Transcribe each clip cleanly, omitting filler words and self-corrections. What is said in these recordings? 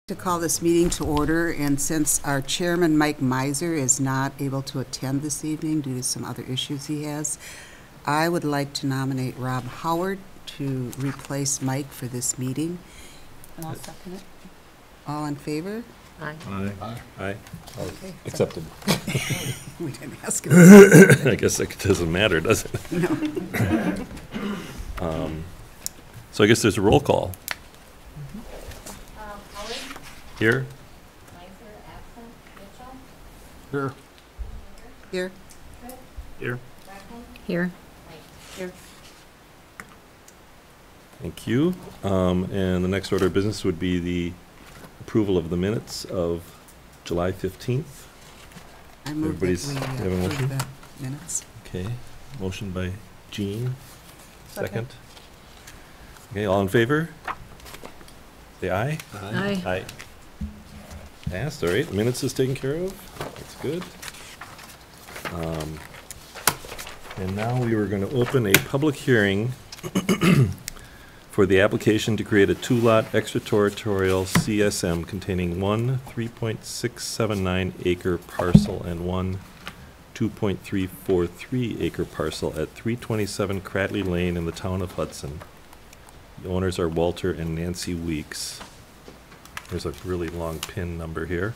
To call this meeting to order, and since our chairman, Mike Miser, is not able to attend this evening due to some other issues he has, I would like to nominate Rob Howard to replace Mike for this meeting. And I'll second it. All in favor? Aye. Aye. Okay. Accepted. We didn't ask him. I guess it doesn't matter, does it? No. So I guess there's a roll call. Howard, Here? Meiser, absent, Mitchell, Here. Here. Tripp, Here. Brackman, Here. Mike. Here. Thank you. And the next order of business would be the approval of the minutes of July 15th. I move that we Everybody's have a motion? approve the minutes. Okay, motion by Jean. Second. Okay, all in favor? Say aye. Aye. Aye. Passed, all right, minutes is taken care of, that's good. And now we were gonna open a public hearing for the application to create a two-lot extraterritorial CSM containing one 3.679 acre parcel and one 2.343 acre parcel at 327 Cratley Lane in the town of Hudson. The owners are Walter and Nancy Weeks. There's a really long PIN number here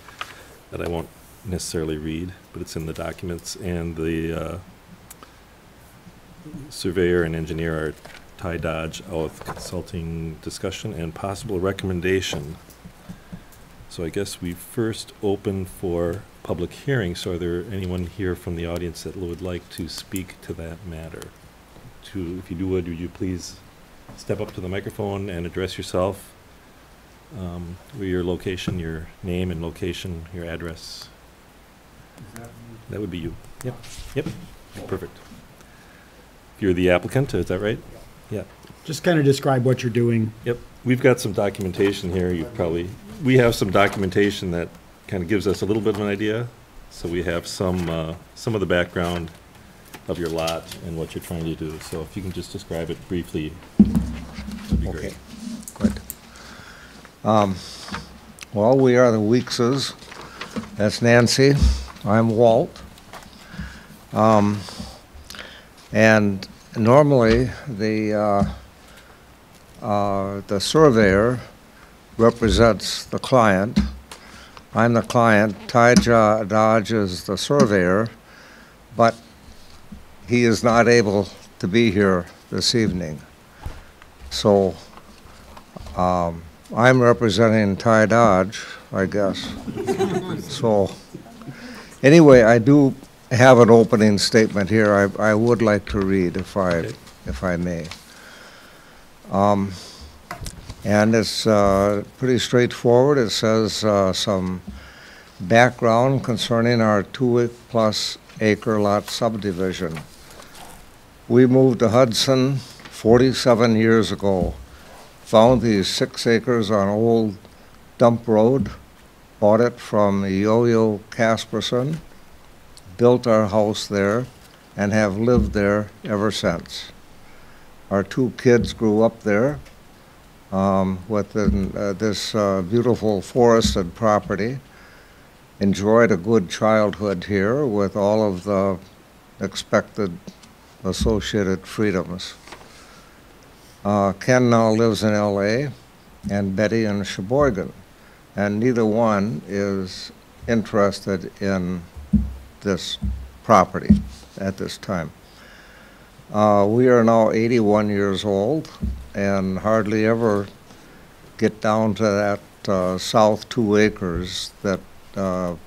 that I won't necessarily read, but it's in the documents, and the surveyor and engineer are Ty Dodge of Consulting Discussion and Possible Recommendation. So I guess we first open for public hearing. So are there anyone here from the audience that would like to speak to that matter? If you would you please step up to the microphone and address yourself, with your location, your name and location, your address. That would be you. Yep. Yep. Perfect. You're the applicant, is that right? Yeah. Just kind of describe what you're doing. Yep. We've got some documentation here. We have some documentation that kind of gives us a little bit of an idea. So we have some of the background of your lot and what you're trying to do. So if you can just describe it briefly, that'd be great. Good. Well, we are the Weekses. That's Nancy. I'm Walt. And normally the surveyor represents the client. I'm the client. Ty Dodge is the surveyor, but he is not able to be here this evening. So I'm representing Ty Dodge, I guess. So anyway, I do have an opening statement here I would like to read if I may. And it's pretty straightforward. It says some background concerning our 2+ acre lot subdivision. We moved to Hudson 47 years ago. Found these 6 acres on Old Dump Road, bought it from Yo-Yo Casperson, built our house there, and have lived there ever since. Our 2 kids grew up there within this beautiful forested property, enjoyed a good childhood here with all of the expected associated freedoms. Ken now lives in LA, and Betty in Sheboygan, and neither one is interested in this property at this time. We are now 81 years old and hardly ever get down to that south 2 acres that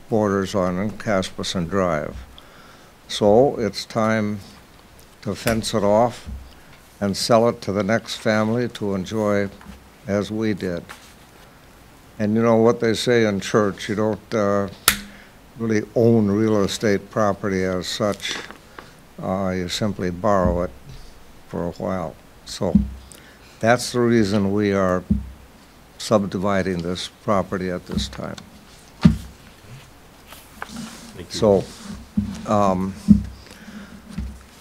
borders on Casperson Drive. So it's time to fence it off and sell it to the next family to enjoy as we did. And you know what they say in church, you don't really own real estate property as such. You simply borrow it for a while. So that's the reason we are subdividing this property at this time. Thank you. So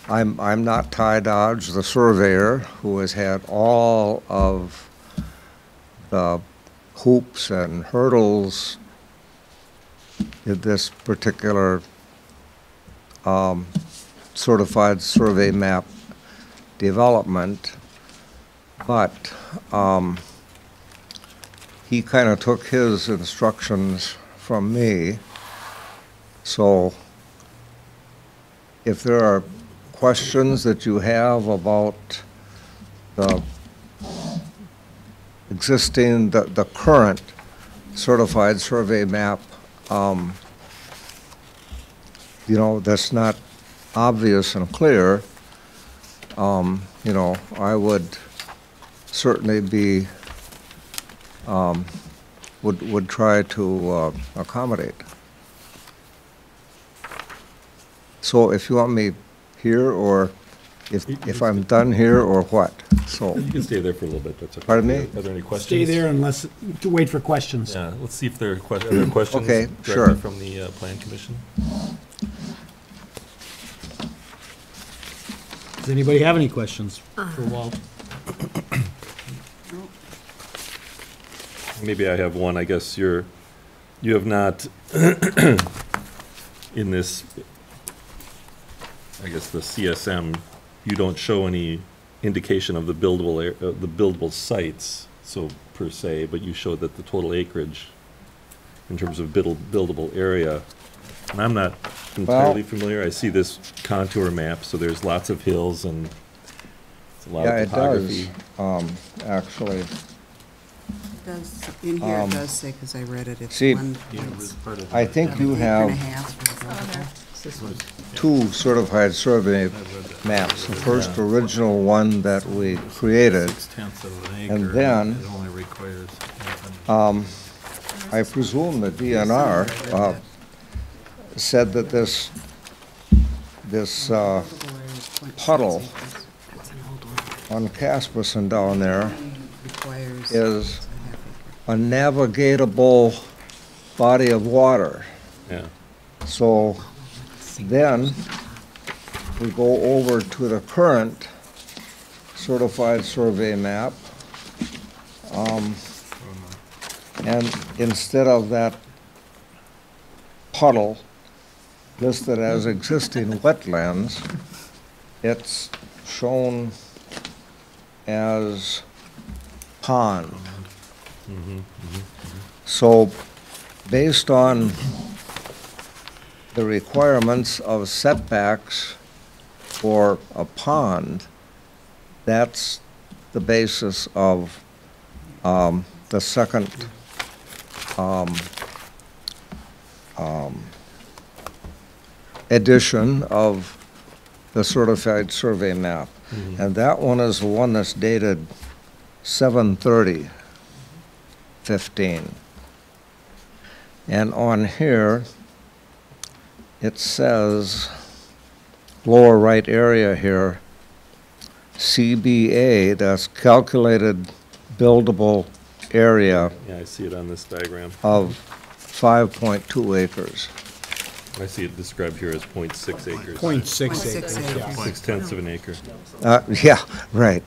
I'm not Ty Dodge, the surveyor, who has had all of the hoops and hurdles in this particular certified survey map development, but he kind of took his instructions from me. So if there are questions that you have about the existing, the current certified survey map, you know, that's not obvious and clear, you know, I would certainly be, would try to accommodate. So if you want me here, or if I'm done here, or what, so. You can stay there for a little bit, that's okay. Pardon me? Are there any questions? Stay there unless, to wait for questions. Yeah, let's see if there are other questions. Okay, directly sure. From the Plan Commission. Does anybody have any questions for Walt? Maybe I have one. I guess you have not, in this, I guess the CSM, you don't show any indication of the buildable sites, so per se, but you show that the total acreage in terms of buildable area. And I'm not entirely familiar. I see this contour map, so there's lots of hills and it's a lot Yeah, of it topography. does, actually. In here it does say, because I read it, it's see, 1. I think you acre and a have half for the buildable. two certified survey maps. The first original one that we created, and then I presume the DNR said that this puddle on Casperson down there Requires is a half acre. a navigatable body of water. Yeah. So then we go over to the current certified survey map. And instead of that puddle listed as existing wetlands, it's shown as pond. So based on the requirements of setbacks for a pond, that's the basis of the second edition of the certified survey map. And that one is the one that's dated 7/30/15. And on here, it says, lower right area here, CBA, that's calculated buildable area Yeah, I see it on this diagram. of 5.2 acres. I see it described here as 0.6 acres. 0.6 0.6 acres, acres. yeah. 0.6 of an acre. Yeah, right,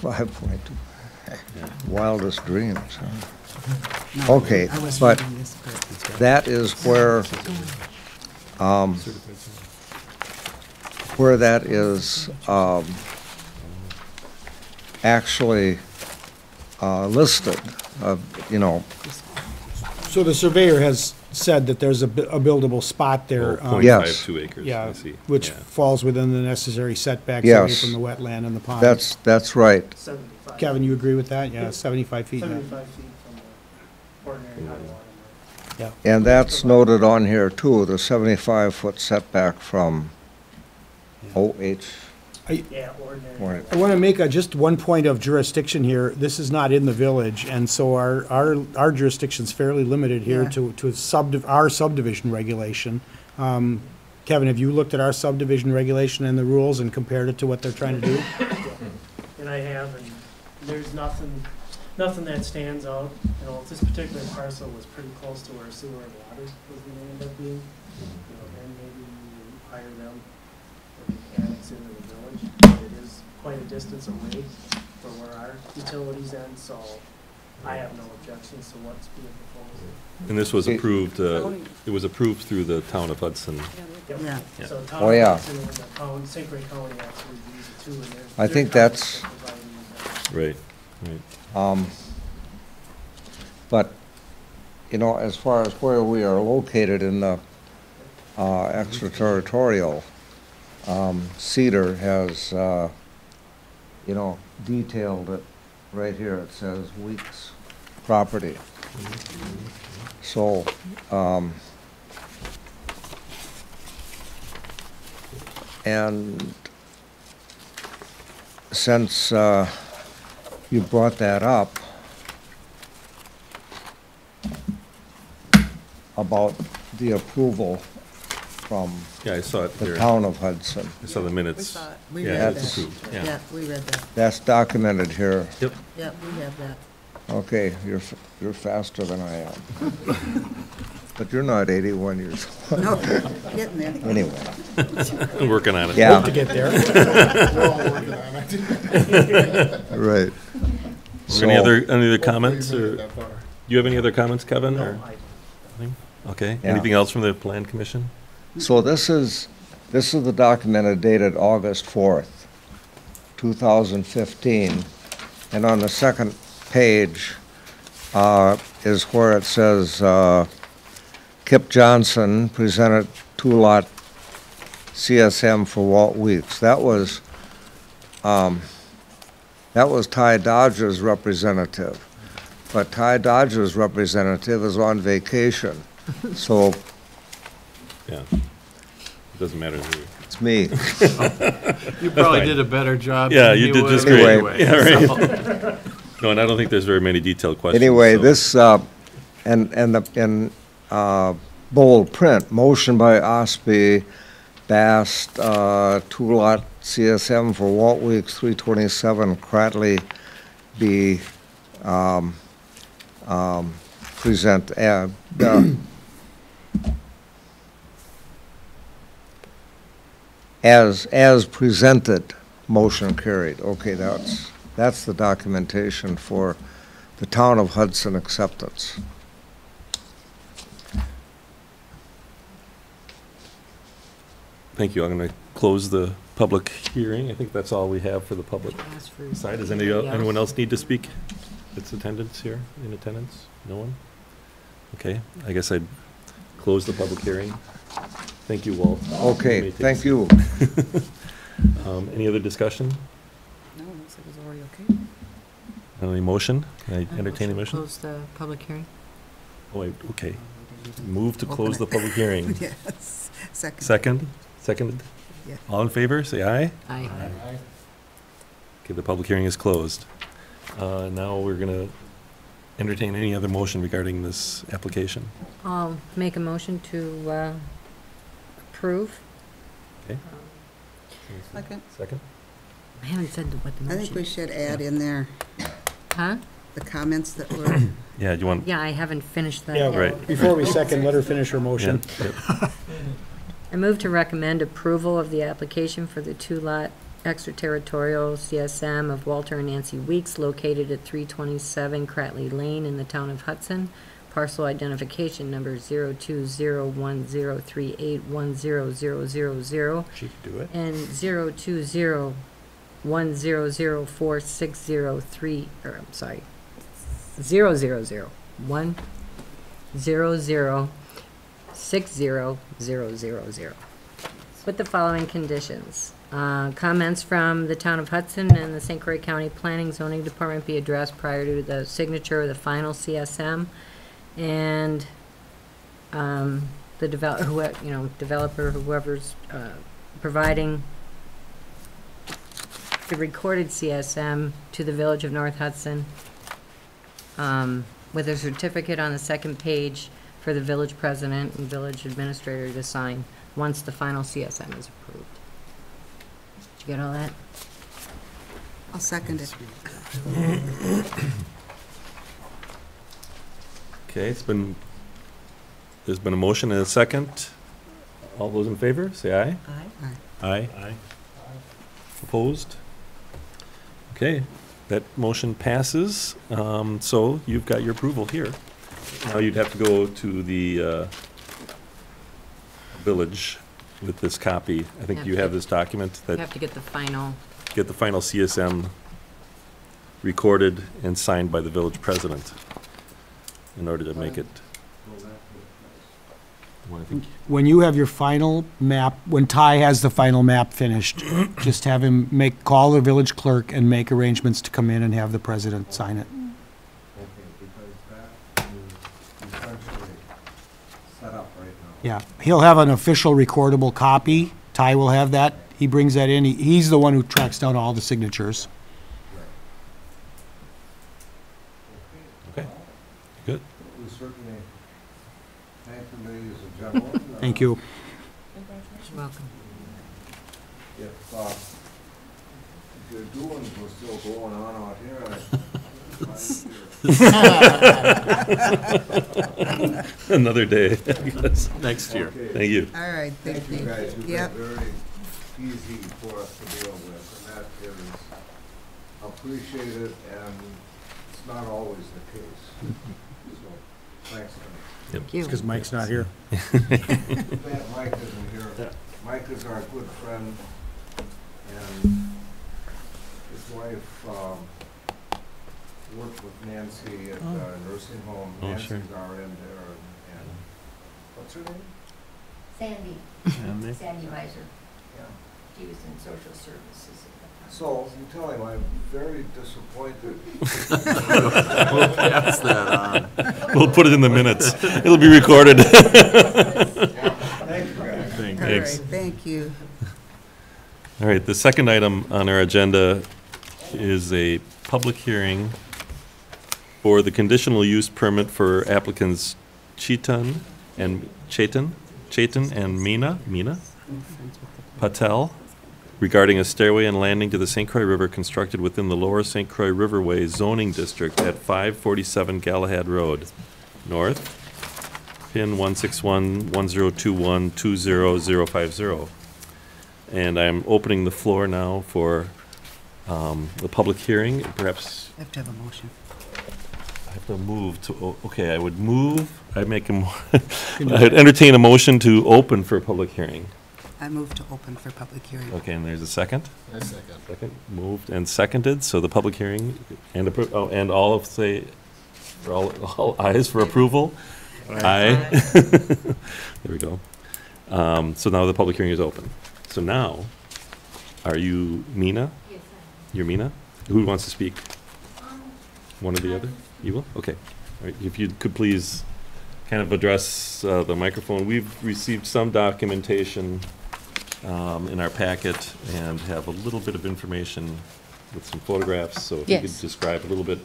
5.2. Wildest dreams, huh? No, Okay, I was but reading this part. that is where that is actually listed, you know. So the surveyor has said that there's a buildable spot there. Oh, Yes. 0.52 acres, Yeah, I see. which Yeah. falls within the necessary setbacks away Yes. from the wetland and the pond. That's right. 75. Kevin, you agree with that? Yeah, 75 feet. yeah. 75 feet from the ordinary high water mark. Yeah. And that's noted on here too, the 75-foot setback from OH. Yeah, ordinary. Right. I want to make just one point of jurisdiction here. This is not in the village, and so our jurisdiction's fairly limited here Yeah. to our subdivision regulation. Kevin, have you looked at our subdivision regulation and the rules and compared it to what they're trying to do? And I have, and there's nothing that stands out. You know, this particular parcel was pretty close to where sewer and water was gonna end up being. You know, then maybe you hire them or mechanics into the village. But it is quite a distance away from where our utilities end, so I have no objections to what's being proposed. And this was Okay. approved, it was approved through the town of Hudson. Yep. Yeah. Yeah. So Oh, Tom yeah. Hudson and the town, St. Croix County actually use it too, and I they're think that's- providing these, Right, right. But, you know, as far as where we are located in the extraterritorial, Cedar has, you know, detailed it right here. It says Weeks property. So, and since you brought that up about the approval from Yeah, I saw it the here. town of Hudson, I saw the minutes. We saw it. We Yeah, read it's that. approved, yeah. Yeah, we read that. that's documented here. Yep. Yeah, we have that. Okay, you're faster than I am. But you're not 81 years old. No, getting there. Anyway, I'm working on it. yeah. Hope to get there. Right. Any So- any other comments, or, do you have any other comments, Kevin, or? no, I don't. Okay, Yeah. anything else from the plan commission? So this is the document dated August 4th, 2015. And on the second page is where it says, Kip Johnson presented two-lot CSM for Walt Weeks. That was Ty Dodger's representative. But Ty Dodger's representative is on vacation. So Yeah. It doesn't matter to me. it's me. You probably fine. did a better job. Yeah, than you he did would just have great. Anyway. Yeah, right. so. No, and I don't think there's very many detailed questions. Anyway, so- this, in bold print, motion by Osby, Bast, two-lot CSM for Walt Weeks, 327 Cratley, be present, as presented, motion carried. Okay, that's the documentation for the town of Hudson acceptance. Thank you. I'm going to close the public hearing. I think that's all we have for the public Ask for- side. Does anybody anyone else? else need to speak? That's attendance here, in attendance? No one? Okay, I guess I'd close the public hearing. Thank you, Walt. You may Okay, take a thank seat. you. Any other discussion? No, it looks like it's already okay. Any motion? Can I entertain a motion? Close the public hearing. Oh, wait, okay. Move to Open close the it. public hearing. Yes. Second. Second? Seconded? Yeah. All in favor, say aye. Aye. Okay, the public hearing is closed. Now we're going to entertain any other motion regarding this application. I'll make a motion to approve. Okay. Second. Second? I haven't said what the I think we motion. should add in there Huh? the comments that were, Yeah, do you want? Yeah, I haven't finished that Yeah, yet. Right. before we second, let her finish her motion. Yeah, yeah. I move to recommend approval of the application for the two-lot extraterritorial CSM of Walter and Nancy Weeks located at 327 Cratley Lane in the town of Hudson. Parcel identification number 02010381000 She could do it. and 02010046030, or I'm sorry, 00010060000. With the following conditions. Comments from the town of Hudson and the St. Croix County Planning Zoning Department be addressed prior to the signature of the final CSM. And the developer, whoever's providing the recorded CSM to the Village of North Hudson with a certificate on the second page for the village president and village administrator to sign once the final CSM is approved. Did you get all that? I'll second it. Okay, there's been a motion and a second. All those in favor, say aye. Aye. Aye. Aye. Opposed? Okay, That motion passes. So you've got your approval here. Now you'd have to go to the village with this copy. I think you have this document You that have to get the final, get the final CSM recorded and signed by the village president in order to make it. Well, I think When you have your final map, when Ty has the final map finished, just have him call the village clerk and make arrangements to come in and have the president sign it. Okay, because that is essentially set up right now. Yeah, he'll have an official recordable copy. Ty will have that. He brings that in. He's the one who tracks down all the signatures. Okay, good. We certainly thank you, ladies and gentlemen. Thank you. you're welcome. If your doings were still going on out here, Another day, I guess. Next year. Thank you. All right, Thank you guys, you've been Yep. very easy for us to deal with, and that is appreciated, and it's not always the case. So, thanks. Thank you. Because Mike's not here. Glad Mike isn't here. Mike is our good friend, and his wife worked with Nancy at a nursing home. Oh, Nancy's sure. RN there, and what's her name? Sandy, And they- Sandy Miser. Yeah. She was in social services at the time. So, you tell him I'm very disappointed. We'll pass that on. We'll put it in the minutes. It'll be recorded. Thank you, guys. All right, Thanks. thank you. All right, the second item on our agenda is a public hearing for the conditional use permit for applicants Chetan and Mina Patel regarding a stairway and landing to the St. Croix River constructed within the lower St. Croix Riverway zoning district at 547 Galahad Road, North, pin 161-1021-20050. And I'm opening the floor now for the public hearing. Perhaps I have to have a motion. I have to move to, okay, I would move, I'd entertain a motion to open for a public hearing. I move to open for public hearing. Okay, and there's a second? I second. Second, moved and seconded, so the public hearing, and and all of, say, for all ayes for approval? Aye. There we go. So now the public hearing is open. So now, are you Mina? Yes, You're Mina? Who wants to speak? I One or the other? You will? Okay. All right, if you could please kind of address the microphone. We've received some documentation in our packet and have a little bit of information with some photographs. So if you could Yes. describe a little bit,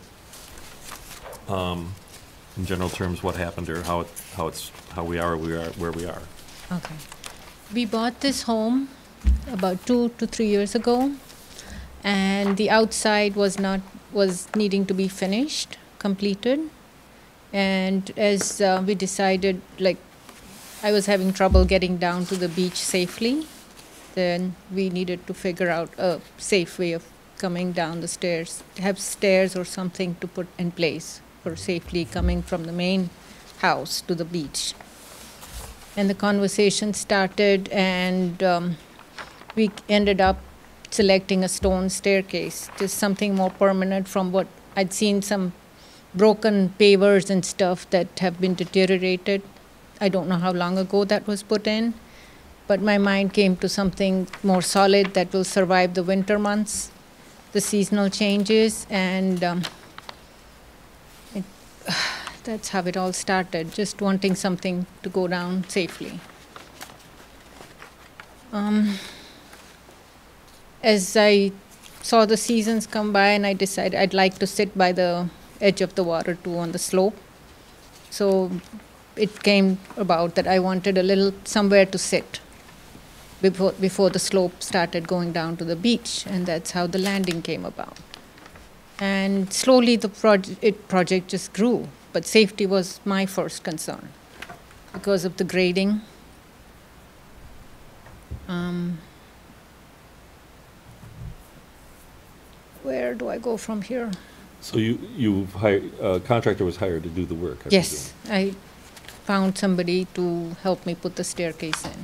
in general terms, what happened or how we are where we are. Okay. We bought this home about 2 to 3 years ago, and the outside was needing to be finished, completed. And as we decided, like, I was having trouble getting down to the beach safely, then we needed to figure out a safe way of coming down the stairs, have stairs or something to put in place for safely coming from the main house to the beach. And the conversation started, and we ended up selecting a stone staircase, just something more permanent from what I'd seen, some broken pavers and stuff that have been deteriorated. I don't know how long ago that was put in, but my mind came to something more solid that will survive the winter months, the seasonal changes, and that's how it all started, just wanting something to go down safely. As I saw the seasons come by, and I decided I'd like to sit by the edge of the water too, on the slope. So it came about that I wanted a little somewhere to sit before the slope started going down to the beach, and that's how the landing came about. And slowly the project just grew, but safety was my first concern because of the grading. where do I go from here? So you've hired, contractor was hired to do the work, I Yes, I found somebody to help me put the staircase in.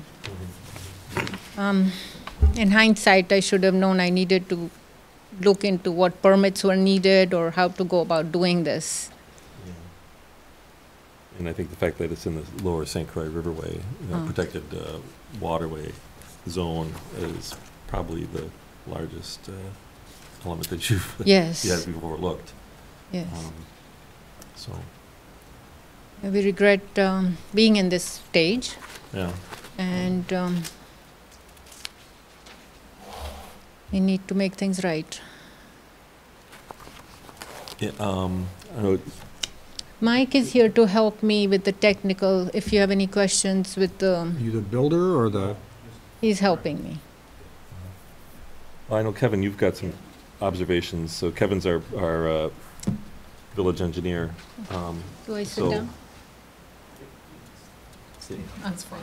In hindsight, I should have known I needed to look into what permits were needed or how to go about doing this. presume. And I think the fact that it's in the lower St. Croix Riverway, protected waterway zone is probably the largest element that you've Yes. you've overlooked. Yes. So, We regret being in this stage, yeah. and we need to make things right. Yeah, I know, Mike is here to help me with the technical, if you have any questions with the, You the builder or the, he's helping me. I know, Kevin, you've got some observations. So Kevin's our village engineer. Do I sit So- down?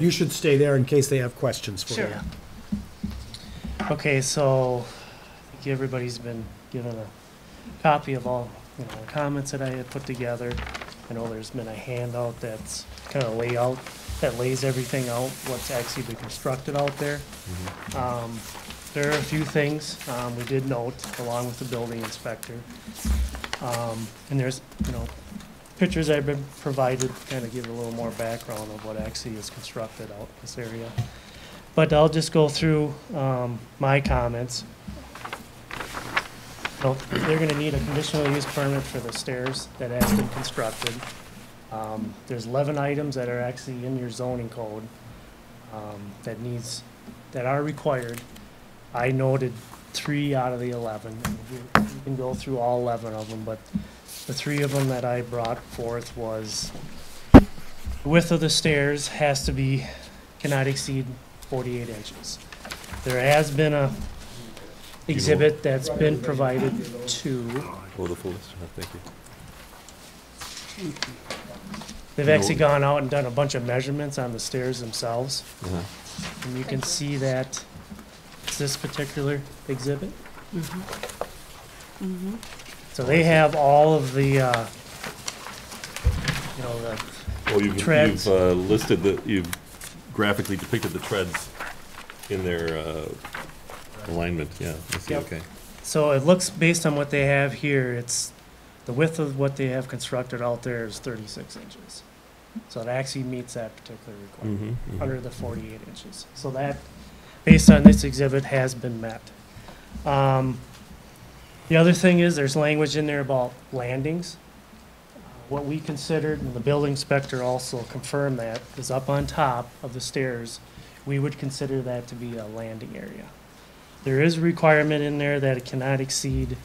you should stay there in case they have questions for you. Sure. Okay, so I think everybody's been given a copy of all, the comments that I had put together. I know there's been a handout that's kind of layout, that lays everything out, what's actually been constructed out there. There are a few things we did note, along with the building inspector. And there's, pictures I've been provided, kind of give a little more background of what actually is constructed out in this area. But I'll just go through my comments. So they're gonna need a conditional use permit for the stairs that has been constructed. There's 11 items that are actually in your zoning code that are required. I noted 3 out of the 11. And you can go through all 11 of them, but the 3 of them that I brought forth was the width of the stairs cannot exceed 48 inches. There has been a exhibit that's been provided to, Oh, the full list, thank you. they've actually gone out and done a bunch of measurements on the stairs themselves. Uh-huh. And you can see that it's this particular exhibit. So they have all of the, Oh, you've treads. you've graphically depicted the treads in their alignment, yeah, I see, Yep. okay. So it looks, based on what they have here, the width of what they have constructed out there is 36 inches. So it actually meets that particular requirement, under the 48 inches. So that, based on this exhibit, has been met. The other thing is, there's language in there about landings. What we considered, and the building inspector also confirmed that, is up on top of the stairs, we would consider that to be a landing area. There is a requirement in there that it cannot exceed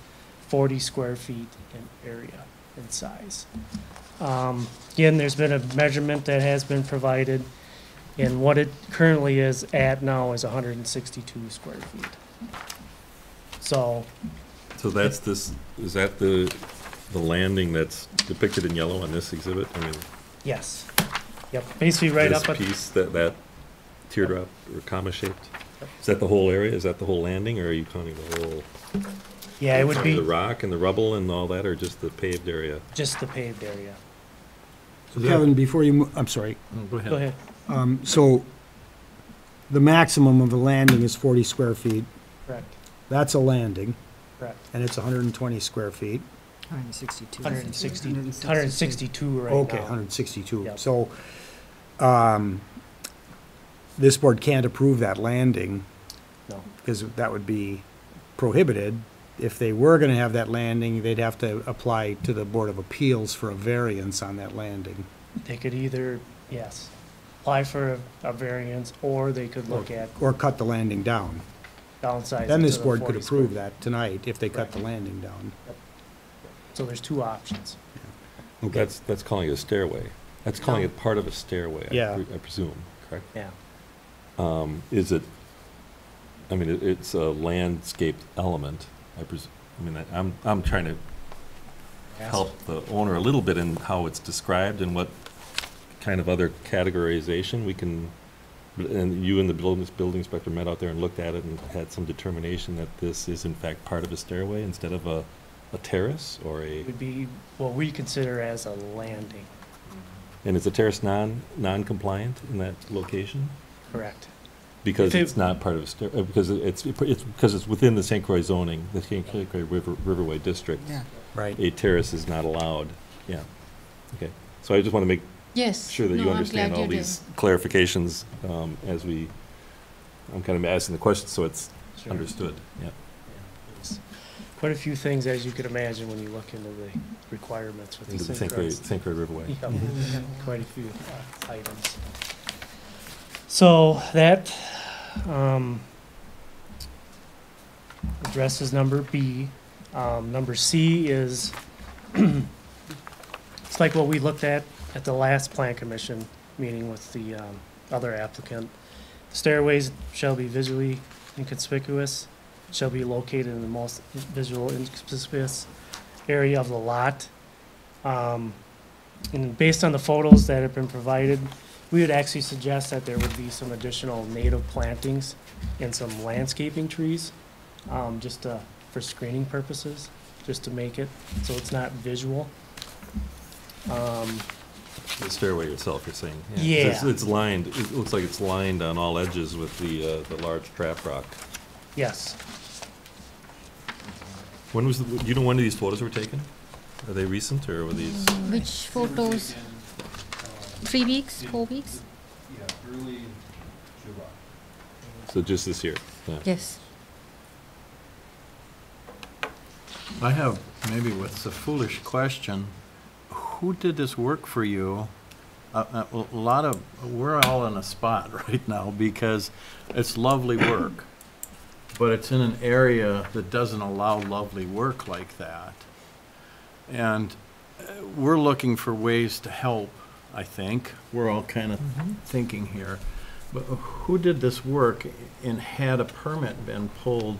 40 square feet in area, in size. Again, there's been a measurement that has been provided, and what it currently is at now is 162 square feet. So, So that's is that the landing that's depicted in yellow on this exhibit? I mean, yes. Yep, basically right up at, this piece, that teardrop or comma shaped? Is that the whole area? Is that the whole landing, or are you counting the whole? yeah, it would The be rock and the rubble and all that, or just the paved area? just the paved area. So Kevin, before you, I'm sorry, Go Go ahead. so the maximum of a landing is 40 square feet. Correct, That's a landing, correct. and it's 120 square feet. 162. 162 right now. Okay, 162. Yep. So, this board can't approve that landing No, because that would be prohibited. If they were gonna have that landing, they'd have to apply to the Board of Appeals for a variance on that landing. they could either, yes, apply for a variance, or they could look at Or cut the landing down. downsizing. Then to this the board could 40 square approve that tonight if they cut the Right. landing down. So there's 2 options. Okay. That's calling it a stairway. That's calling No. it part of a stairway, Yeah. I presume, correct? Yeah. Is it, I mean, it's a landscaped element, I presume. I mean, I'm trying to help the owner a little bit in how it's described and what kind of other categorization we can And you and the building inspector met out there and looked at it and had some determination that this is in fact part of a stairway instead of a terrace or a, It would be what we consider as a landing, and is the terrace non-compliant in that location? correct? Because If it- it's not part of a stair, because because it's within the St. Croix zoning, the St. Croix Riverway District. Yeah. Right. A terrace is not allowed, yeah. Okay, so I just want to make Yes. sure that No, you I'm understand glad all you did. these clarifications as I'm kind of asking the question so it's Sure. understood, yeah. Yeah, there's quite a few things, as you could imagine, when you look into the requirements with the Into the St. St. Croix Riverway. Yep, quite a few items. So that addresses number B. Number C is, it's like what we looked at the last Plan Commission meeting with the other applicant. Stairways shall be visually inconspicuous, shall be located in the most visual inconspicuous area of the lot. And based on the photos that have been provided, we would actually suggest that there would be some additional native plantings and some landscaping trees, just for screening purposes, just to make it so it's not visual. The stairway itself, you're saying? 'Cause Yeah. It's lined, it looks like it's lined on all edges with the large trap rock. Yes, When was, do you know when these photos were taken? Are they recent or were these? Which photos? 3 weeks, 4 weeks? So just this year? Yeah. Yes. I have, maybe what's a foolish question, who did this work for you? A lot of, we're all in a spot right now because it's lovely work, but it's in an area that doesn't allow lovely work like that. And we're looking for ways to help, I think. We're all kind of thinking here. But who did this work and had a permit been pulled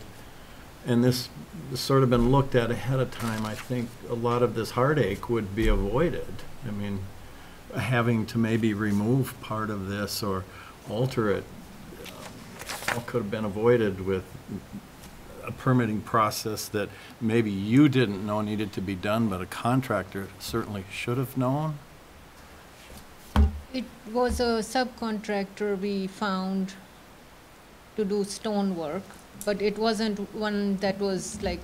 and this sort of been looked at ahead of time? I think a lot of this heartache would be avoided. I mean, having to maybe remove part of this or alter it all could have been avoided with a permitting process that maybe you didn't know needed to be done, but a contractor certainly should have known. It was a subcontractor we found to do stonework, but it wasn't one that was like,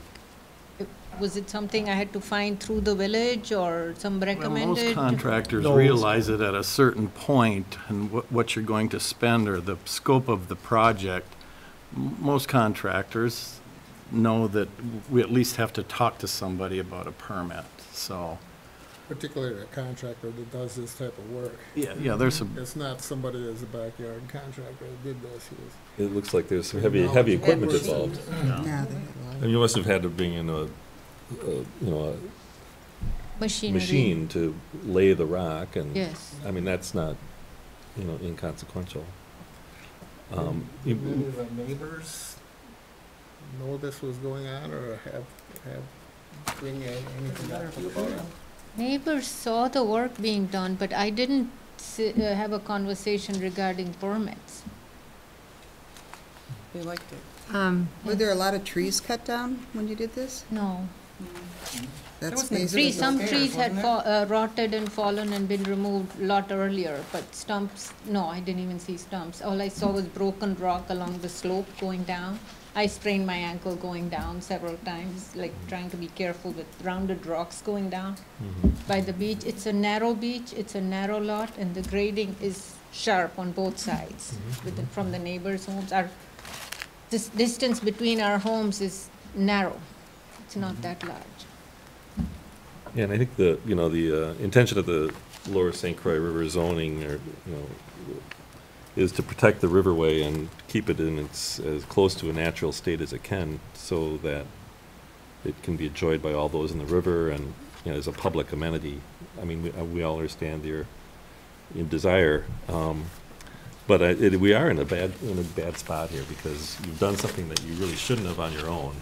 was it something I had to find through the village or some Well, recommended? most contractors No. realize it at a certain point and what you're going to spend or the scope of the project. Most contractors know that we at least have to talk to somebody about a permit, so. Particularly a contractor that does this type of work. Yeah, there's a, It's not somebody that's a backyard contractor that did this. It looks like there's some heavy equipment involved. Yeah, they had a lot And you must have had to bring in a Machinery. machine to lay the rock and. Yes. I mean, that's not, inconsequential. Did any of the neighbors know this was going on or have bring anything up about it? Neighbors saw the work being done, but I didn't have a conversation regarding permits. They liked it. Um, Were there a lot of trees cut down when you did this? No. That's Some trees had rotted and fallen and been removed a lot earlier, but stumps, no, I didn't even see stumps. All I saw was broken rock along the slope going down. I sprained my ankle going down several times, like trying to be careful with rounded rocks going down by the beach. It's a narrow beach, it's a narrow lot, and the grading is sharp on both sides from the neighbors' homes. This distance between our homes is narrow. It's not that large. Yeah, and I think the intention of the Lower St. Croix River zoning, is to protect the riverway and keep it in its as close to a natural state as it can, so that it can be enjoyed by all those in the river and as a public amenity. I mean, we all understand your desire, but we are in a bad spot here because you've done something that you really shouldn't have on your own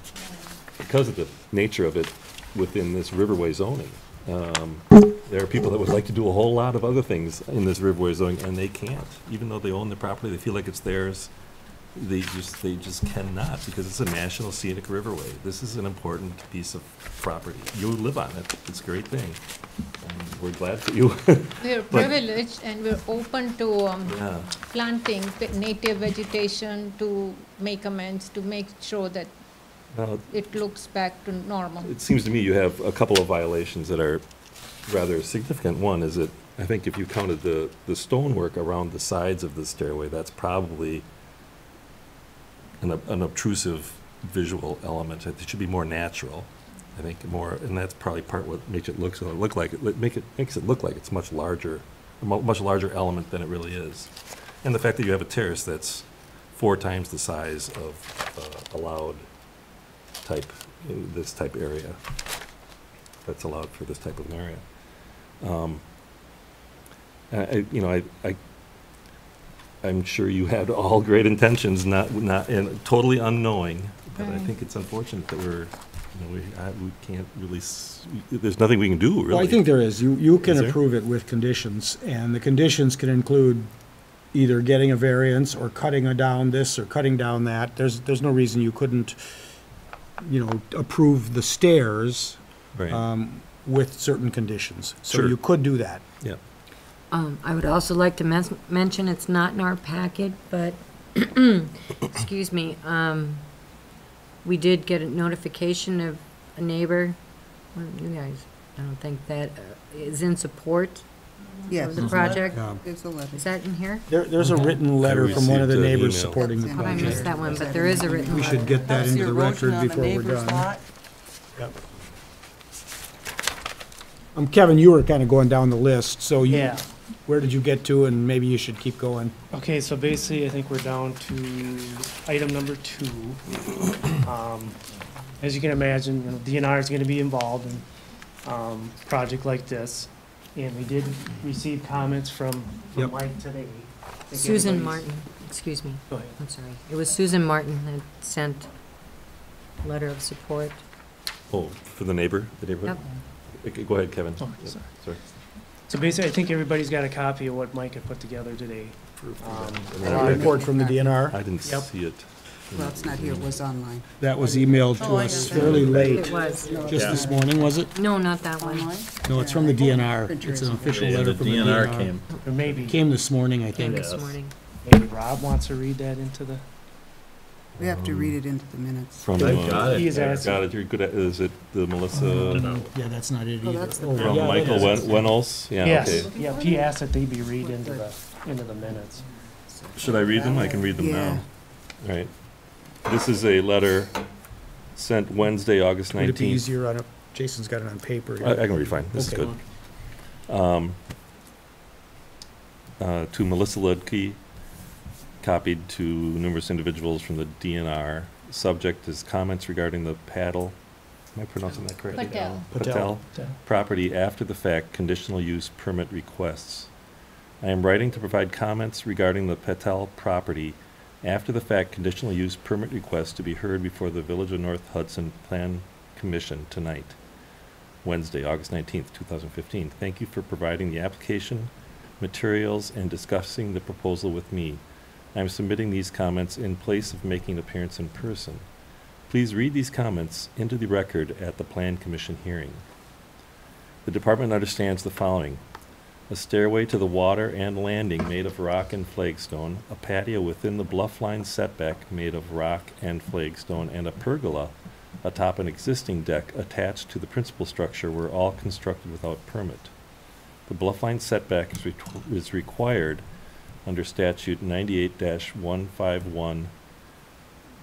because of the nature of it within this riverway zoning. there are people that would like to do a whole lot of other things in this riverway zone, and they can't. Even though they own the property, they feel like it's theirs. They just cannot, because it's a national scenic riverway. This is an important piece of property. You live on it. It's a great thing. And we're glad for you. We're privileged and we're open to Yeah. planting native vegetation to make amends, to make sure that Now, it looks back to normal. it seems to me you have a couple of violations that are rather significant. One is that, I think if you counted the stonework around the sides of the stairway, that's probably an obtrusive visual element. It should be more natural, I think, more, and that's probably part what makes it look like it, makes it look like it's much larger, much larger element than it really is. And the fact that you have a terrace that's 4 times the size of allowed type, this type area, that's allowed for this type of an area. I'm sure you had all great intentions, and totally unknowing, but I Right. think it's unfortunate that we can't really, there's nothing we can do, really. Well, I think there is. You can Is there? approve it with conditions, and the conditions can include either getting a variance or cutting down this or cutting down that. There's no reason you couldn't, approve the stairs Right, with certain conditions. So Sure. you could do that. yeah. I would also like to mention, it's not in our packet, but, excuse me, we did get a notification of a neighbor, one of you guys, I don't think that is in support Yes, of the project. Yeah. there's a letter. Is that in here? There's a written letter from one of the received an neighbors email. supporting the That's I in- missed project. that one, but there is a written We letter. should get that into the record before we're done. Yep. Kevin, you were kind of going down the list, so Yeah. where did you get to, and maybe you should keep going. Okay, so basically, I think we're down to item number 2. As you can imagine, DNR is gonna be involved in, project like this. And we did receive comments from Yep. Mike today. I think Susan everybody's- Martin, excuse me, Go ahead. I'm sorry. It was Susan Martin that sent a letter of support. Oh, for the neighborhood? Yep. Okay, go ahead, Kevin. Oh, Yeah, sorry. sorry. So basically, I think everybody's got a copy of what Mike had put together today. A report from the DNR. I didn't Yep. see it. Well, it's not here, it was online. That was emailed to us fairly late. It was. Just this morning, was it? No, not that one. Online? No, it's from the DNR. It's an official Yeah, letter the from the DNR DNR. came. Or maybe, Came this morning, I Came think. this Yes. morning. maybe Rob wants to read that into the, We have to read it into the minutes. From, I got it he is there. asking. got it, you're good at, is it the Melissa, Yeah, that's not it Oh, either. that's the Oh, from yeah, Michael it is. Wennels? Yeah, Yes, okay. yeah, he asked that they be read into the minutes. Should I read them? I can read them Yeah. now. All right. This is a letter sent Wednesday, August Would it be 19th. easier on Jason's got it on paper. I can read fine. This is Okay. good. To Melissa Ludke, copied to numerous individuals from the DNR. Subject is comments regarding the Paddle, am I pronouncing that correctly? Patel. Patel property after the fact conditional use permit requests. I am writing to provide comments regarding the Patel property after the fact conditional use permit request to be heard before the Village of North Hudson Plan Commission tonight, Wednesday, August 19th, 2015. Thank you for providing the application, materials, and discussing the proposal with me. I am submitting these comments in place of making an appearance in person. Please read these comments into the record at the Plan Commission hearing. The department understands the following: a stairway to the water and landing made of rock and flagstone, a patio within the bluff line setback made of rock and flagstone, and a pergola atop an existing deck attached to the principal structure were all constructed without permit. The bluff line setback is required under statute 98-151,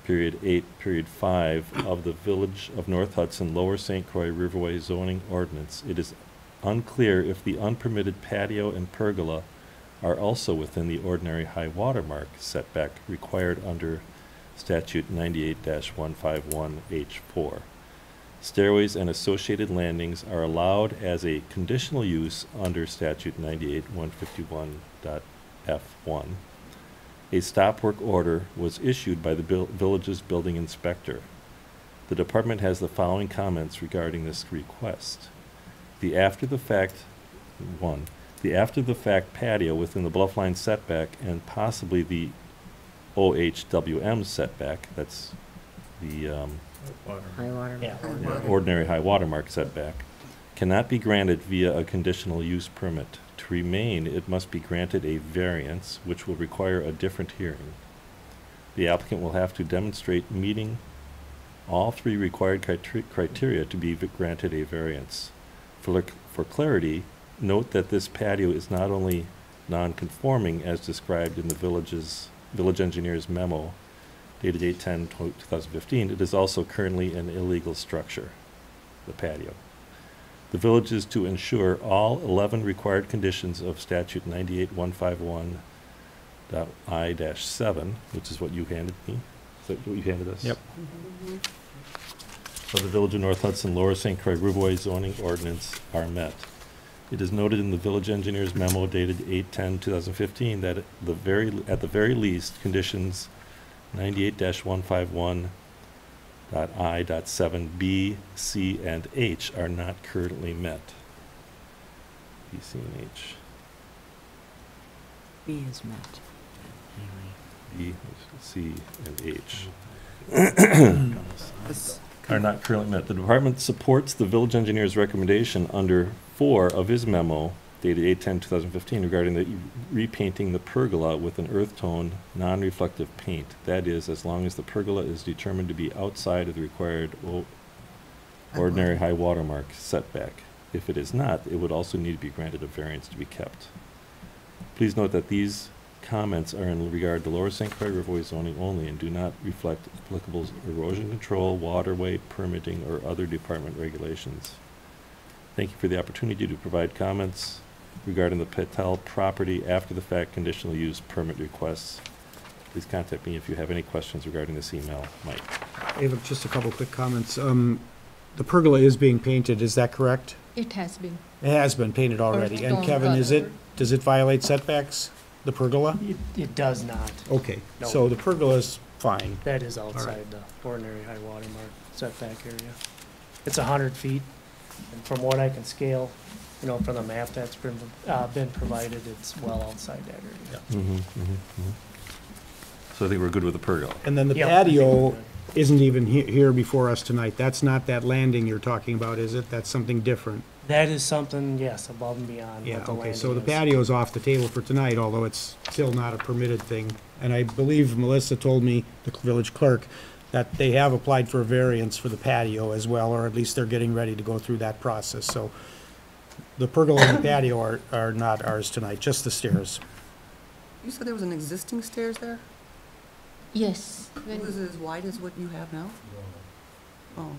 period 8, period 5 of the Village of North Hudson Lower St. Croix Riverway zoning ordinance. It is unclear if the unpermitted patio and pergola are also within the ordinary high water mark setback required under statute 98-151H4. Stairways and associated landings are allowed as a conditional use under statute 98-151.F1. A stop work order was issued by the village's building inspector. The department has the following comments regarding this request. The after-the-fact 1. The after-the-fact patio within the bluffline setback and possibly the OHWM setback, that's the High water. Yeah. ordinary high water mark setback, cannot be granted via a conditional use permit. To remain, it must be granted a variance, which will require a different hearing. The applicant will have to demonstrate meeting all three required criteria to be granted a variance. For clarity, note that this patio is not only non-conforming as described in the village engineer's memo dated 8/10/2015, it is also currently an illegal structure, the patio. The village is to ensure all 11 required conditions of statute 98-151.I-7, which is what you handed me. Is that what you handed us? Yep. Of the Village of North Hudson Lower St. Croix Riverway zoning ordinance are met. It is noted in the village engineer's memo dated 8/10/2015 that at the very least, conditions 98-151.I.7 C, and H are not currently met. B, C, and H. B is met. B, C, and H This- are not currently met. The department supports the village engineer's recommendation under 4 of his memo dated 8/10/2015 regarding the repainting the pergola with an earth tone, non-reflective paint. That is, as long as the pergola is determined to be outside of the required ordinary high water mark setback. If it is not, it would also need to be granted a variance to be kept. Please note that these comments are in regard to Lower St. Croix Riverway zoning only and do not reflect applicable erosion control, waterway permitting, or other department regulations. Thank you for the opportunity to provide comments regarding the Patel property after the fact conditional use permit requests. Please contact me if you have any questions regarding this email. Mike. I have just a couple quick comments. The pergola is being painted, is that correct? It has been. It has been painted already. And Stone Kevin, color. does it violate setbacks, the pergola? It does not. Okay, No. so the pergola's fine. That is outside the ordinary high water mark setback area. It's 100 feet, and from what I can scale, from the map that's been provided, it's well outside that area. So I think we're good with the pergola. And then the Yep, I think patio we're good. isn't even here before us tonight. That's not that landing you're talking about, is it? That's something different. That is something, yes, above and beyond Yeah, what the okay, landing so the is. patio's off the table for tonight, although it's still not a permitted thing. And I believe Melissa told me, the village clerk, that they have applied for a variance for the patio as well, or at least they're getting ready to go through that process. So the pergola and the patio are not ours tonight, just the stairs. You said there was an existing stairs there? Yes. Was it as wide as what you have now? Oh.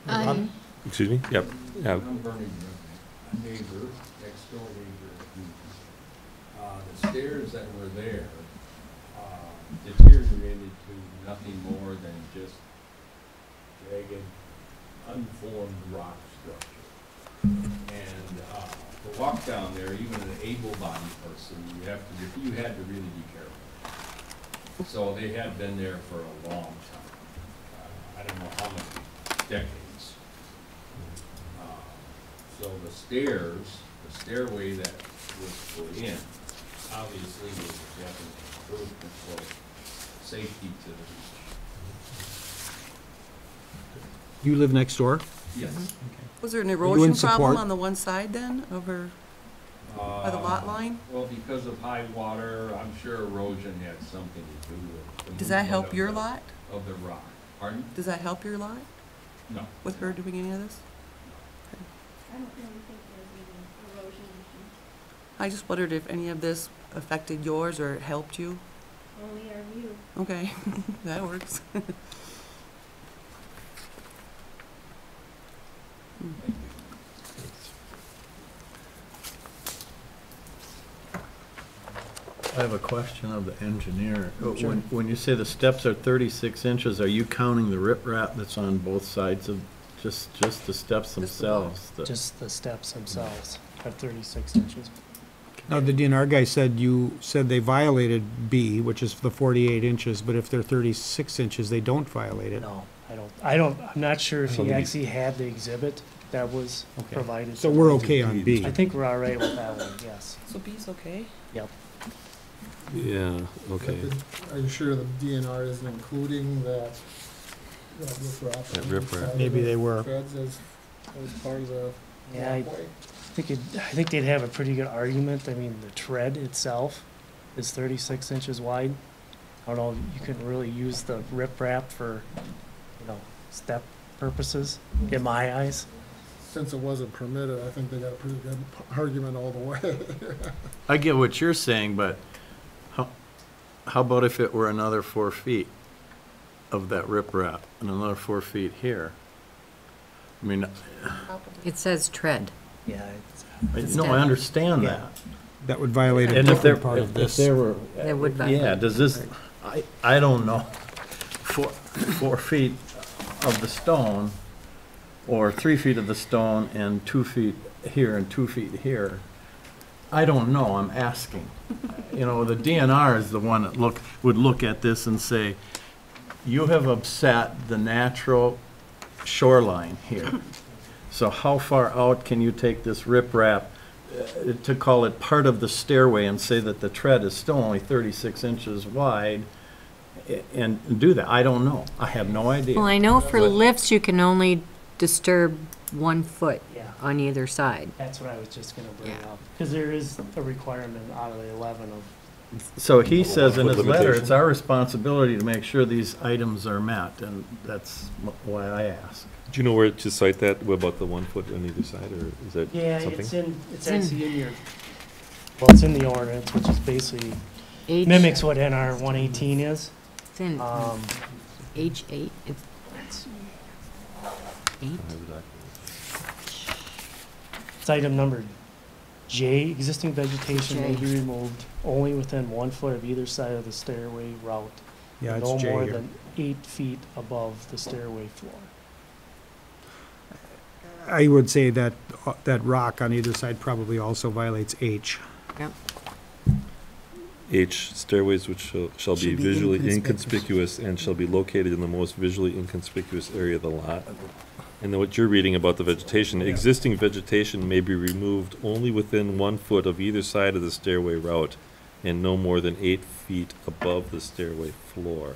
I, Excuse me? Yep. Yeah. I'm Bernie Griffin, a neighbor, next door neighbor. The stairs that were there deteriorated to nothing more than just jagged, unformed rock structure. And to walk down there, even an able-bodied person, you had to really be careful. So they had been there for a long time. I don't know how many decades. So the stairway that was put in, obviously was a definite improvement for safety to the beach. You live next door? Yes. Was there an you erosion in problem support? on the one side then, over by the lot line? Well, because of high water, I'm sure erosion had something to do with the Does that movement help of your the- lot? Of the rock. Pardon? Does that help your lot No. with her doing any of this? I don't really think there's even erosion issue, I just wondered if any of this affected yours or it helped you. only our view. Okay, that works. I have a question of the engineer. Sure. When you say the steps are 36 inches, are you counting the riprap that's on both sides of, just the steps Just the wall. themselves? Just the steps themselves are 36 inches. Now, the DNR guy said you said they violated B, which is the 48 inches, but if they're 36 inches, they don't violate it. No, I'm not sure if I don't he think actually had the exhibit. that was Okay. provided. So we're okay on B. I think we're all right with that one, yes. So B's okay? Yep. Yeah, okay. Are you sure the DNR isn't including that riprap? That riprap. Maybe they were. Treads as part of the Yeah, walkway? I think they'd have a pretty good argument. I mean, the tread itself is 36 inches wide. I don't know, you can really use the riprap for, step purposes, in my eyes. Since it wasn't permitted, I think they got a pretty good argument all the way. I get what you're saying, but how about if it were another 4 feet of that riprap and another 4 feet here? I mean, It says tread. Yeah. no, I understand Yeah. that. That would violate a And if there, different part of if this. there were, That would violate. yeah, does this, I don't know, 4 feet of the stone, or 3 feet of the stone and 2 feet here and 2 feet here. I don't know, I'm asking. The DNR is the one that would look at this and say, you have upset the natural shoreline here. So how far out can you take this riprap to call it part of the stairway and say that the tread is still only 36 inches wide and do that? I don't know. I have no idea. Well, I know for lifts, you can only disturb 1 foot Yeah, on either side. that's what I was just gonna bring Yeah. up. Because there is a requirement out of the 11 of, So he says in his letter, Limitation. it's our responsibility to make sure these items are met, and that's why I ask. Do you know where to cite that, what about the 1 foot on either side, or is that yeah, something? it's actually in your, well, it's in the ordinance, which is basically H, mimics what NR 118 is. it's in H8. It's 8. It's item number J, existing vegetation may be removed only within 1 foot of either side of the stairway route. Yeah, it's No J more here. than 8 feet above the stairway floor. I would say that, that rock on either side probably also violates H. H, stairways which shall be Should be visually inconspicuous. inconspicuous and shall be located in the most visually inconspicuous area of the lot. And then what you're reading about the vegetation, existing vegetation may be removed only within 1 foot of either side of the stairway route and no more than 8 feet above the stairway floor.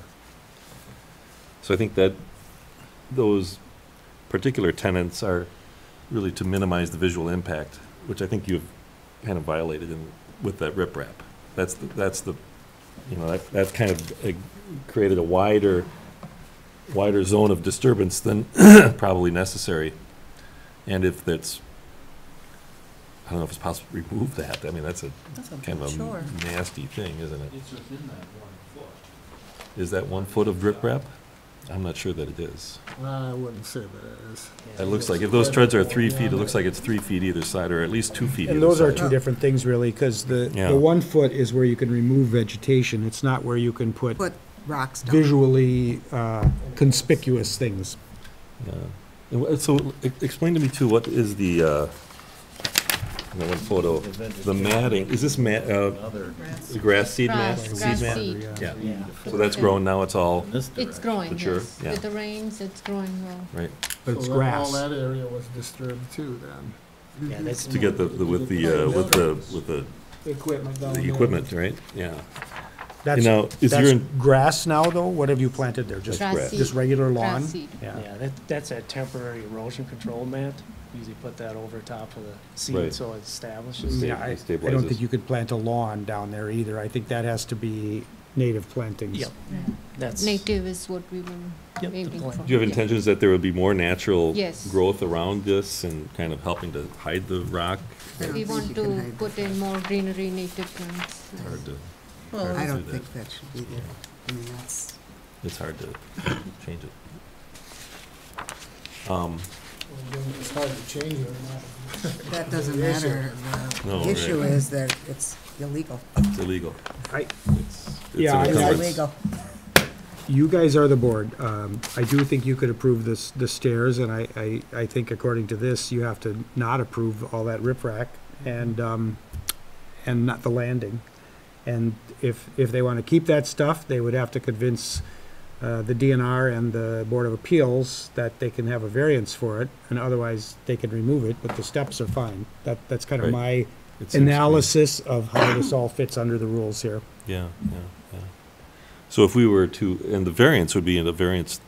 So I think that those particular tenants are really to minimize the visual impact, which I think you've kind of violated with that riprap. That's the that kind of created a wider zone of disturbance than probably necessary. And if that's, I don't know if it's possible to remove that. I mean, that's kind of Sure. a nasty thing, isn't it? It's within that 1 foot. Is that 1 foot of riprap? I'm not sure that it is. I wouldn't say that it is. It looks like, if those treads are 3 feet, it looks like it's 3 feet either side, or at least 2 feet either And those are side. two different things, really, because Yeah. the 1 foot is where you can remove vegetation. It's not where you can put Put rocks down. visually conspicuous things. Yeah. And so, explain to me too, what is the one photo, the matting, is this Another the grass seed mat? Grass, Seed grass mat? seed. Yeah, Yeah. so that's grown, now it's all, in this It's direction. growing, Mature, yes. yeah. With the rains, it's growing well. right, But it's So grass. all that area was disturbed too, then? Yeah, that's, to get with the Equipment down there. equipment, right? Yeah. That's, You know, is that's your, in- grass now, though? What have you planted there? Just, That's grass. seed. just regular lawn? Grass seed. Yeah. yeah, that's a temporary erosion control mat. Usually put that over top of the seed Right. so it establishes. Sta- Yeah, I stabilizes. don't think you could plant a lawn down there either. I think that has to be native plantings. Yep. That's, Native is what we were Yep, the aiming plan. for. do you have Yeah. intentions that there would be more natural Yes. growth around this and kind of helping to hide the rock? I don't We think want you can to hide put in more greenery, native plants. It's hard to, Well, I do don't that. think that should be there. I mean, that's, it's hard to change it. It's hard to change it or not. that doesn't matter. No, The issue right. is that it's illegal. It's illegal. I- It's Yeah, an I- It's encumbrance. illegal. You guys are the board. I do think you could approve the stairs, and I think according to this, you have to not approve all that riprap and not the landing. And if they want to keep that stuff, they would have to convince the DNR and the Board of Appeals that they can have a variance for it, and otherwise they can remove it, but the steps are fine. That's kind of Right. my It seems to me- analysis of how this all fits under the rules here. Yeah, yeah, yeah. So if we were to, and the variance would be in a variance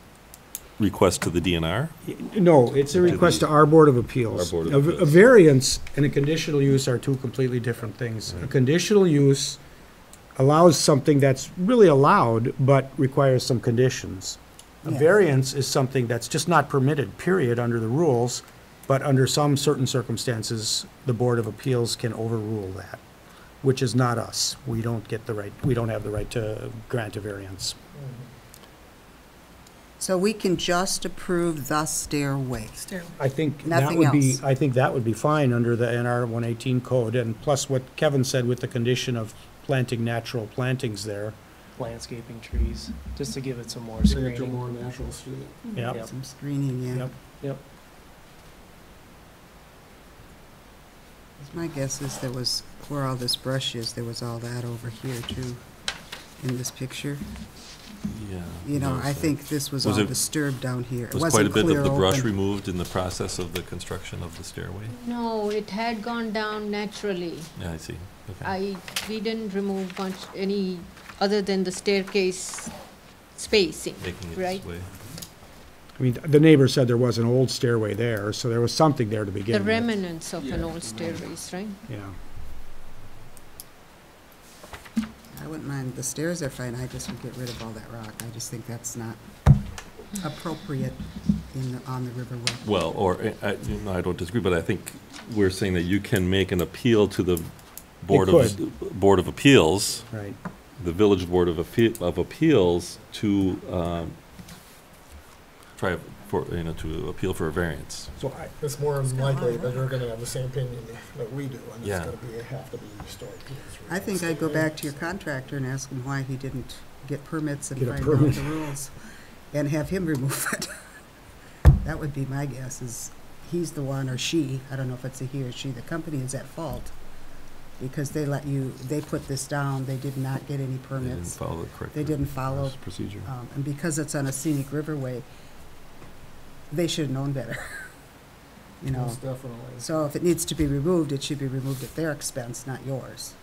request to the DNR? No, it's a request to our Board of Appeals. Our Board of A Appeals. variance and a conditional use are two completely different things. A Right. conditional use allows something that's really allowed, but requires some conditions. A Yes. variance is something that's just not permitted, period, under the rules, but under some certain circumstances, the Board of Appeals can overrule that, which is not us. We don't get the right, we don't have the right to grant a variance. So we can just approve the stairway. I think that Nothing would be, else. I think that would be fine under the NR 118 code, and plus what Kevin said with the condition of planting natural plantings there. Landscaping trees, just to give it some more Bring it to screening. more natural street. Yep. Yep. Some screening, yeah. Yep. Yep. My guess is there was, where all this brush is, there was all that over here too, in this picture. Yeah. You know, I noticed that. think this was Was all it- disturbed down here. It Was quite a wasn't bit clear of the brush open. removed in the process of the construction of the stairway? No, it had gone down naturally. Yeah, I see. Okay. We didn't remove much, any, other than the staircase spacing, Making it right? this way. I mean, the neighbor said there was an old stairway there, so there was something there to begin The with. remnants of an Yeah, old stairways, right? Yeah. I wouldn't mind, the stairs are fine, I just would get rid of all that rock. I just think that's not appropriate on the riverway. Well, I don't disagree, but I think we're saying that you can make an appeal to the Board of Appeals, Right. the Village Board of Appeals, to try for, to appeal for a variance. So It's more than likely that they're gonna have the same opinion that we do, and Yeah. it's gonna have to be restored. I think I'd go back to your contractor and ask him why he didn't get permits and Get a find out permit. the rules, and have him remove it. That would be my guess, is he's the one, or she, I don't know if it's a he or she, the company is at fault, because they put this down, they did not get any They didn't permits. follow the correct They didn't follow, procedure. and because it's on a scenic riverway, they should have known better, you know. Most definitely. So if it needs to be removed, it should be removed at their expense, not yours.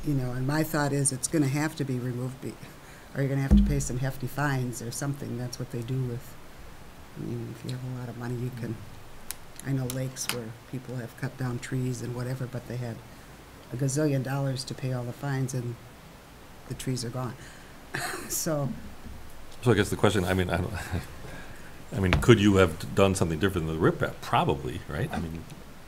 You know, and my thought is it's gonna have to be removed, or you're gonna have to pay some hefty fines or something. That's what they do with, I mean, if you have a lot of money, you can, I know lakes where people have cut down trees and whatever, but they had a gazillion dollars to pay all the fines and the trees are gone. So, So I guess the question, I mean, I mean, could you have done something different than the riprap? Probably, right? I mean,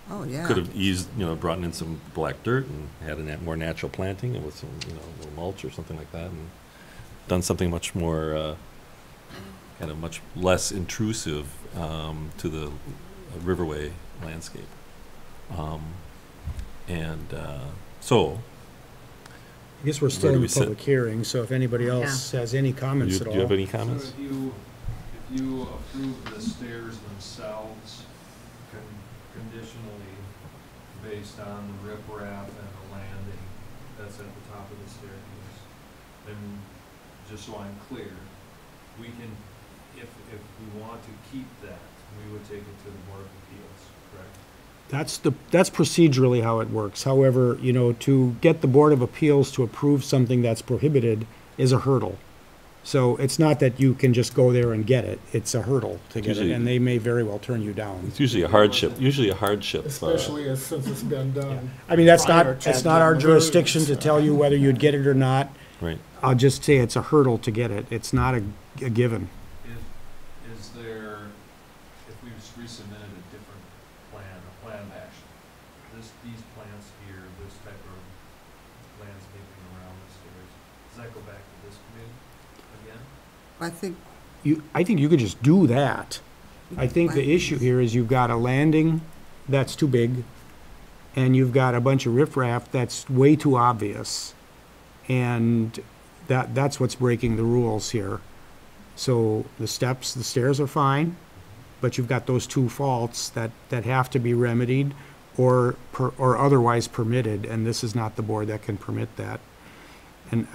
oh, yeah. could have eased, brought in some black dirt and had a more natural planting and with some, little mulch or something like that, and done something much more, kind of much less intrusive to the riverway landscape. So, I guess we're still Where do in we the sit? public hearing, so if anybody else has any do comments you at all. have any So comments? if you approve the stairs themselves conditionally based on the riprap and the landing that's at the top of the staircase, then, just so I'm clear, we can, if we want to keep that, we would take it to the Board of Appeals, correct? That's procedurally how it works. However, to get the Board of Appeals to approve something that's prohibited is a hurdle. So it's not that you can just go there and get it. It's a hurdle to get it, Usually- and they may very well turn you down. It's usually a hardship, Especially since it's been done. I mean, it's prior to not our the jurisdiction to variance, tell you whether you'd get it or not. Right. I'll just say it's a hurdle to get it. It's not a given. Is there, if we just resubmitted a different plan, a plan of action, these plants here, this type of landscaping around the stairs, does that go back to this committee again? I think I think you could just do that. I think the issue here is you've got a landing that's too big, and you've got a bunch of riffraff that's way too obvious. And that's what's breaking the rules here. So the stairs are fine, but you've got those two faults that have to be remedied or otherwise permitted, and this is not the board that can permit that. And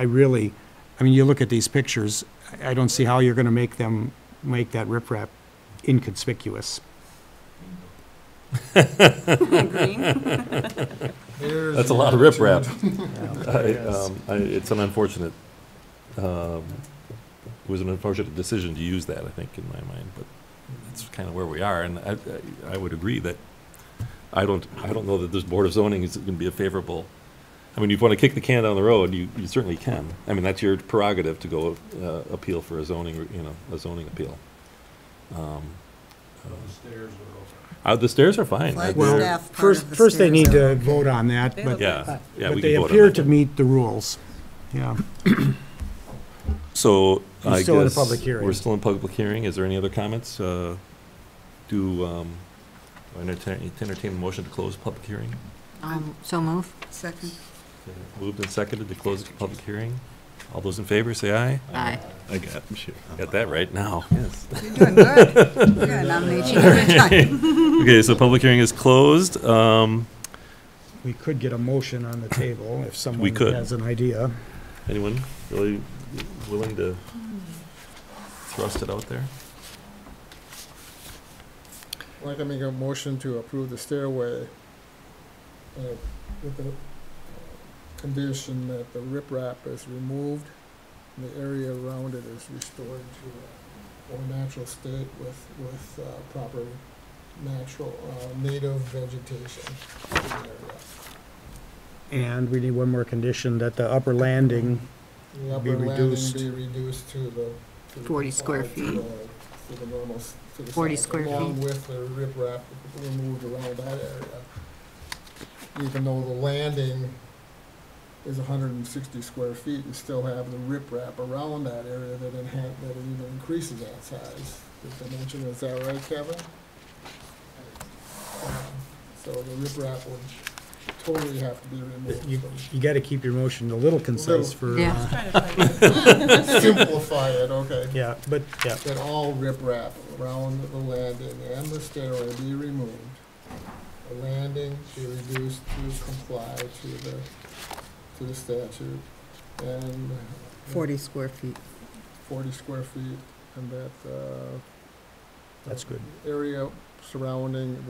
I mean, you look at these pictures, I don't see how you're gonna make that riprap inconspicuous. Green? That's a lot of riprap. It's an unfortunate, it was an unfortunate decision to use that, I think, in my mind, but that's kind of where we are, and I would agree that I don't know that this Board of Zoning is going to be a favorable, I mean, if you want to kick the can down the road, you certainly can. I mean, that's your prerogative to go appeal for a zoning, a zoning appeal. The stairs are fine. Flag Well, staff part of the first they stairs need are to okay. vote on that, but Yeah, yeah, but we they can vote on appear that. to meet the rules. Yeah. So We're I still in a guess public hearing. we're still in public hearing. Is there any other comments? Do I entertain a motion to close the public hearing? So move. Second. Moved and seconded to close the public hearing. All those in favor, say aye. Aye. I got that right now. Yes. You're doing good. We're gonna nominate you every time. Okay, so public hearing is closed. We could get a motion on the table if someone We could. has an idea. Anyone really willing to thrust it out there? I'd like to make a motion to approve the stairway with the condition that the riprap is removed and the area around it is restored to a more natural state with proper natural native vegetation in the area. And we need one more condition, that the upper landing The upper Be reduced. landing be reduced to the. 40 square comply feet. To the normal, to the 40 size, square along feet. with the riprap removed around that area. Even though the landing is 160 square feet, you still have the riprap around that area that even increases that size. The dimension, is that right, Kevin? So the riprap would totally have to be removed. you gotta keep your motion a little concise for, Yeah. Simplify it, okay. yeah, but, yeah. That all riprap around the landing and the stairway be removed. The landing be reduced to comply to the statute, and 40 square feet. 40 square feet, and that, That's good. area surrounding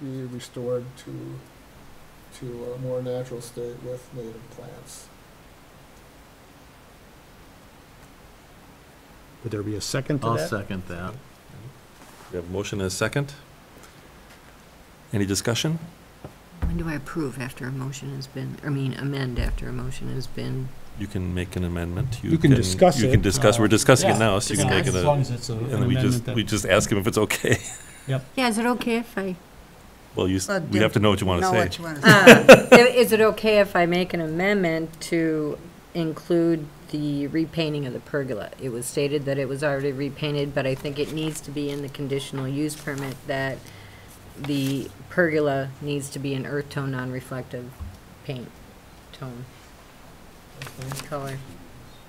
be restored to a more natural state with native plants. Would there be a second to I'll that? second that. We have a motion and a second. Any discussion? When do I approve after a motion has been, amend after a motion has been? You can make an amendment. You can discuss You it. can discuss, we're discussing it Yeah, now, so you can make it as a, long as it's an and then we amendment that. just ask him if it's okay. Yeah, is it okay if I, Well, But we have to know what you want to Know say. what you want to say. is it okay if I make an amendment to include the repainting of the pergola? It was stated that it was already repainted, but I think it needs to be in the conditional use permit that the pergola needs to be an earth tone, non-reflective paint tone, color.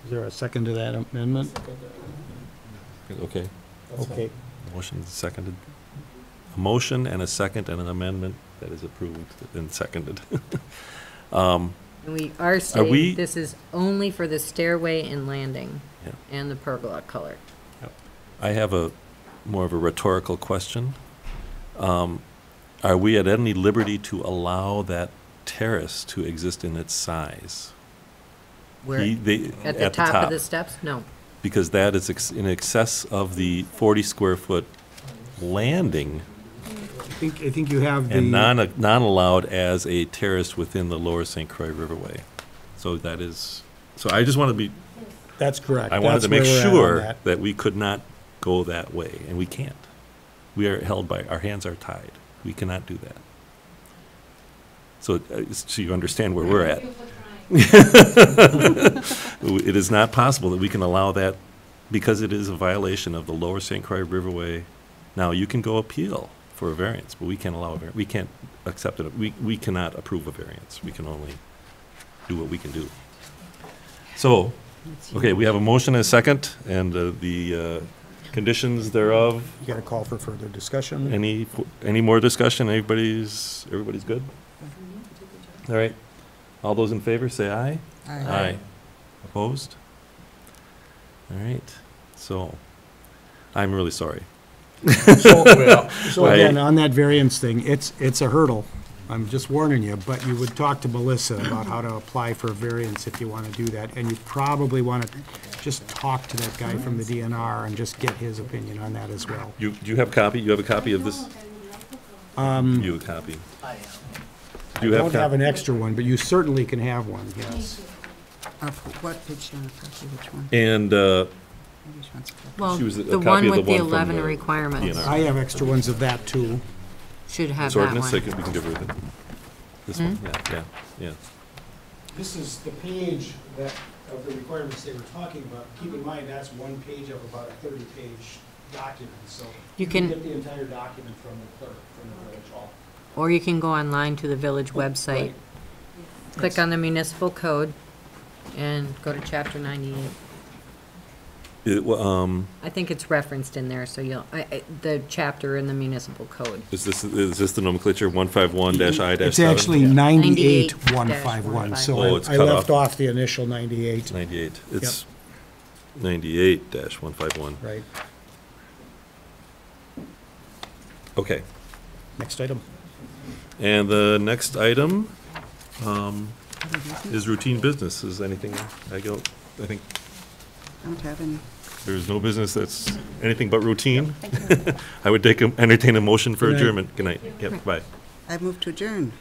Is there a second to that amendment? Okay, That's fine. Okay. motion is seconded. A motion and a second and an amendment that is approved and seconded. And we are we- stating this is only for the stairway and landing Yeah. and the pergola color. I have more of a rhetorical question. Are we at any liberty to allow that terrace to exist in its size? Where, They- at the top of the steps? No. Because that is in excess of the 40 square foot landing I think you have the. and non-allowed as a terrace within the lower St. Croix Riverway. So that is, so I just want to be, That's correct. I wanted That's to make where we're at on sure that. that we could not go that way, and we can't. We are held by, our hands are tied. We cannot do that. So you understand where we're at. It is not possible that we can allow that because it is a violation of the lower St. Croix Riverway. Now, you can go appeal for a variance, but we can't allow a variance. We can't accept it. We cannot approve a variance. We can only do what we can do. So, okay, we have a motion and a second, and the conditions thereof. You got a call for further discussion? Any more discussion? Everybody's good? All right. All those in favor, say aye. Aye. Opposed? All right, so, I'm really sorry. So again, Right. on that variance thing, it's a hurdle. I'm just warning you, but you would talk to Melissa about how to apply for a variance if you want to do that. And you probably want to just talk to that guy from the DNR and just get his opinion on that as well. Do you have a copy? You have a copy of this? You have a copy. Do you I have don't have an extra one, but you certainly can have one, yes. What page do you want to copy, which one? And, Which one's a copy? Well, She was a the copy one of the with the one from 11 the requirements DNR. I have extra ones of that, too. should have This that ordinance, one. we can give her this one, yeah. This is the page that, of the requirements they were talking about. Keep in mind, that's one page of about a 30-page document, so You can- get the entire document from the clerk, from the village hall. Or you can go online to the village website, Right. click on the municipal code, and go to chapter 98. I think it's referenced in there, so the chapter in the municipal code. Is this the nomenclature, 151-I-7? It's actually 98-151. 98-151, so Oh, it's I cut left off. off the initial 98. 98, it's 98-151. Right. Okay, Next item. and the next item is routine business. Is anything, I think I don't have any. there's no business that's anything but routine. I would entertain a motion for Good night. adjournment. Good night. Yep, bye. I move to adjourn.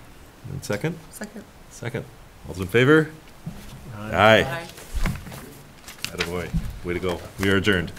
And second? Second. Second. All those in favor? Aye. Attaboy. Way to go. We are adjourned.